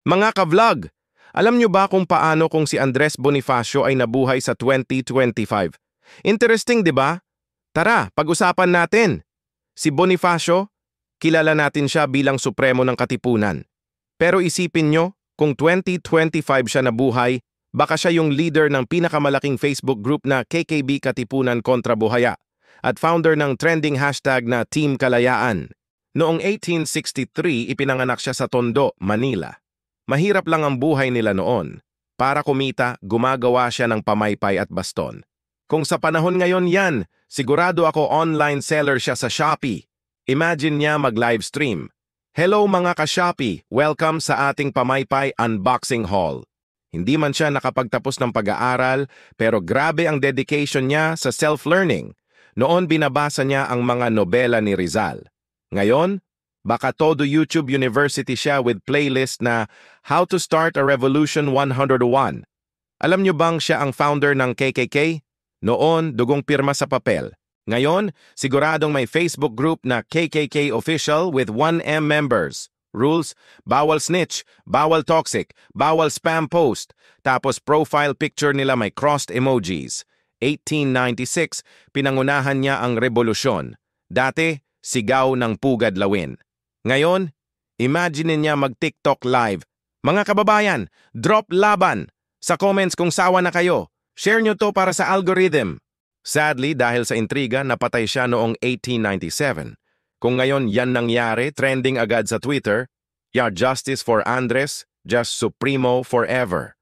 Mga ka-vlog, alam nyo ba kung paano kung si Andres Bonifacio ay nabuhay sa 2025? Interesting, di ba? Tara, pag-usapan natin. Si Bonifacio, kilala natin siya bilang supremo ng Katipunan. Pero isipin nyo, kung 2025 siya nabuhay, baka siya yung leader ng pinakamalaking Facebook group na KKB Katipunan kontra Buhaya at founder ng trending hashtag na Team Kalayaan. Noong 1863, ipinanganak siya sa Tondo, Manila. Mahirap lang ang buhay nila noon. Para kumita, gumagawa siya ng pamaypay at baston. Kung sa panahon ngayon yan, sigurado ako online seller siya sa Shopee. Imagine niya mag-livestream. Hello mga ka-Shopee, welcome sa ating pamaypay unboxing haul. Hindi man siya nakapagtapos ng pag-aaral, pero grabe ang dedication niya sa self-learning. Noon binabasa niya ang mga nobela ni Rizal. Ngayon, baka todo YouTube University siya with playlist na How to Start a Revolution 101. Alam niyo bang siya ang founder ng KKK? Noon, dugong pirma sa papel. Ngayon, siguradong may Facebook group na KKK Official with 1M members. Rules, bawal snitch, bawal toxic, bawal spam post. Tapos profile picture nila may crossed emojis. 1896, pinangunahan niya ang revolusyon. Dati, sigaw ng pugad lawin. Ngayon, imagine niya mag-TikTok live. Mga kababayan, drop laban! Sa comments kung sawa na kayo. Share nyo to para sa algorithm. Sadly, dahil sa intriga, napatay siya noong 1897. Kung ngayon yan nangyari, trending agad sa Twitter, "Yeah, justice for Andres, just supremo forever."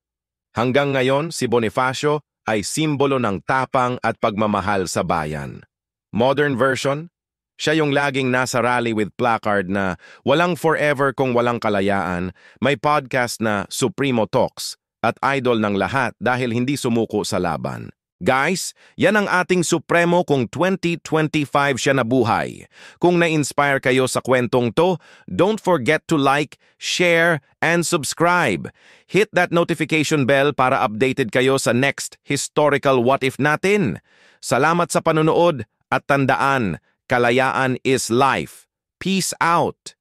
Hanggang ngayon, si Bonifacio ay simbolo ng tapang at pagmamahal sa bayan. Modern version, siya yung laging nasa rally with placard na walang forever kung walang kalayaan, may podcast na Supremo Talks, at idol ng lahat dahil hindi sumuko sa laban. Guys, yan ang ating supremo kung 2025 siya nabuhay. Kung na-inspire kayo sa kwentong to, don't forget to like, share, and subscribe. Hit that notification bell para updated kayo sa next historical what if natin. Salamat sa panonood at tandaan, kalayaan is life. Peace out!